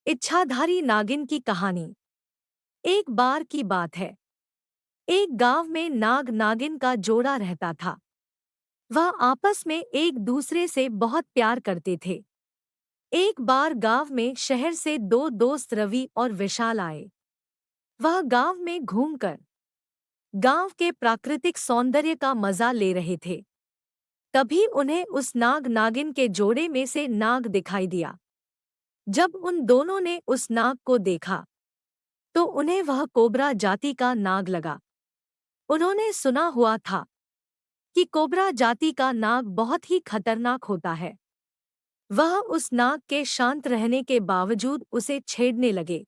इच्छाधारी नागिन की कहानी। एक बार की बात है। एक गांव में नाग नागिन का जोड़ा रहता था। वह आपस में एक दूसरे से बहुत प्यार करते थे। एक बार गांव में शहर से दो दोस्त रवि और विशाल आए। वह गांव में घूमकर गांव के प्राकृतिक सौंदर्य का मजा ले रहे थे। तभी उन्हें उस नाग नागिन के जोड़े में से नाग दिखाई दिया। जब उन दोनों ने उस नाग को देखा तो उन्हें वह कोबरा जाति का नाग लगा। उन्होंने सुना हुआ था कि कोबरा जाति का नाग बहुत ही खतरनाक होता है। वह उस नाग के शांत रहने के बावजूद उसे छेड़ने लगे।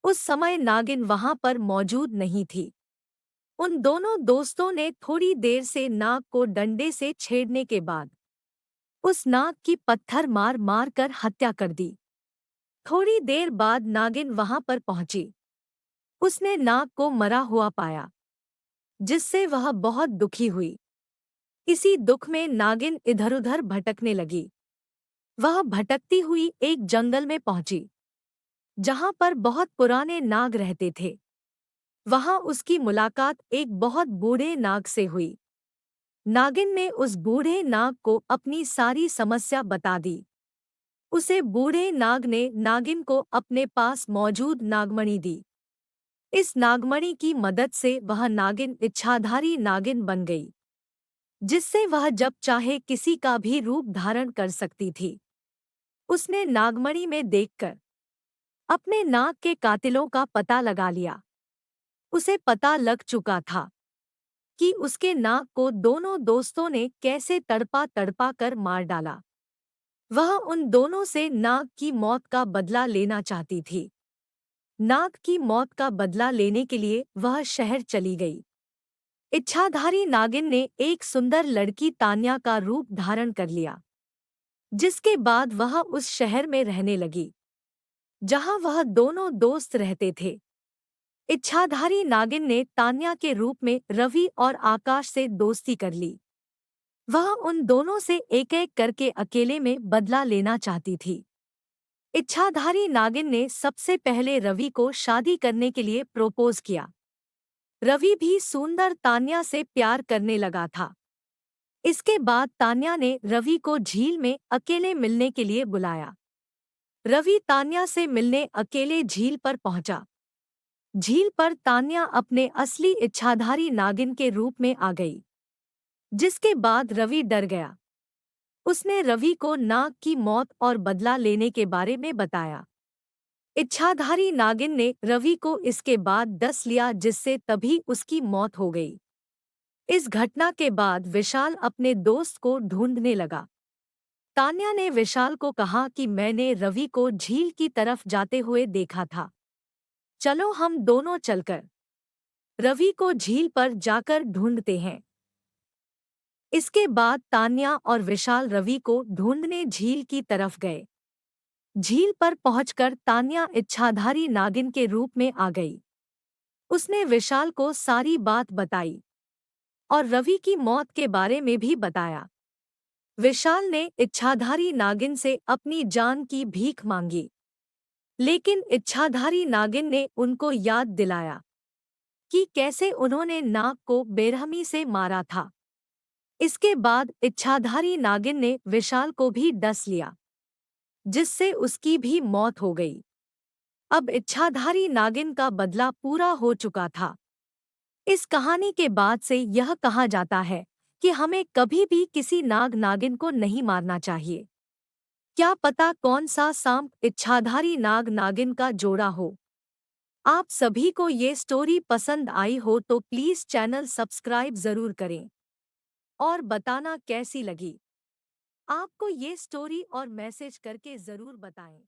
उस समय नागिन वहां पर मौजूद नहीं थी। उन दोनों दोस्तों ने थोड़ी देर से नाग को डंडे से छेड़ने के बाद उस नाग की पत्थर मार मार कर हत्या कर दी। थोड़ी देर बाद नागिन वहां पर पहुंची। उसने नाग को मरा हुआ पाया, जिससे वह बहुत दुखी हुई। इसी दुख में नागिन इधर-उधर भटकने लगी। वह भटकती हुई एक जंगल में पहुंची, जहां पर बहुत पुराने नाग रहते थे। वहां उसकी मुलाकात एक बहुत बूढ़े नाग से हुई। नागिन ने उस बूढ़े नाग को अपनी सारी समस्या बता दी। उसे बूढ़े नाग ने नागिन को अपने पास मौजूद नागमणि दी। इस नागमणि की मदद से वह नागिन इच्छाधारी नागिन बन गई, जिससे वह जब चाहे किसी का भी रूप धारण कर सकती थी। उसने नागमणि में देखकर अपने नाग के कातिलों का पता लगा लिया। उसे पता लग चुका था कि उसके नाग को दोनों दोस्तों ने कैसे तड़पा तड़पा कर मार डाला। वह उन दोनों से नाग की मौत का बदला लेना चाहती थी। नाग की मौत का बदला लेने के लिए वह शहर चली गई। इच्छाधारी नागिन ने एक सुंदर लड़की तान्या का रूप धारण कर लिया, जिसके बाद वह उस शहर में रहने लगी जहां वह दोनों दोस्त रहते थे। इच्छाधारी नागिन ने तान्या के रूप में रवि और आकाश से दोस्ती कर ली। वह उन दोनों से एक-एक करके अकेले में बदला लेना चाहती थी। इच्छाधारी नागिन ने सबसे पहले रवि को शादी करने के लिए प्रपोज किया। रवि भी सुंदर तान्या से प्यार करने लगा था। इसके बाद तान्या ने रवि को झील में अकेले मिलने के लिए बुलाया। रवि तान्या से मिलने अकेले झील पर पहुंचा। झील पर तान्या अपने असली इच्छाधारी नागिन के रूप में आ गई, जिसके बाद रवि डर गया। उसने रवि को नाग की मौत और बदला लेने के बारे में बताया। इच्छाधारी नागिन ने रवि को इसके बाद डस लिया, जिससे तभी उसकी मौत हो गई। इस घटना के बाद विशाल अपने दोस्त को ढूंढने लगा। तान्या ने विशाल को कहा कि मैंने रवि को झील की तरफ जाते हुए देखा था। चलो हम दोनों चलकर रवि को झील पर जाकर ढूंढते हैं। इसके बाद तान्या और विशाल रवि को ढूंढने झील की तरफ गए। झील पर पहुंचकर तान्या इच्छाधारी नागिन के रूप में आ गई। उसने विशाल को सारी बात बताई और रवि की मौत के बारे में भी बताया। विशाल ने इच्छाधारी नागिन से अपनी जान की भीख मांगी, लेकिन इच्छाधारी नागिन ने उनको याद दिलाया कि कैसे उन्होंने नाग को बेरहमी से मारा था। इसके बाद इच्छाधारी नागिन ने विशाल को भी डस लिया, जिससे उसकी भी मौत हो गई। अब इच्छाधारी नागिन का बदला पूरा हो चुका था। इस कहानी के बाद से यह कहा जाता है कि हमें कभी भी किसी नाग नागिन को नहीं मारना चाहिए। क्या पता कौन सा सांप इच्छाधारी नाग नागिन का जोड़ा हो। आप सभी को ये स्टोरी पसंद आई हो तो प्लीज़ चैनल सब्सक्राइब ज़रूर करें और बताना कैसी लगी आपको ये स्टोरी और मैसेज करके ज़रूर बताएं।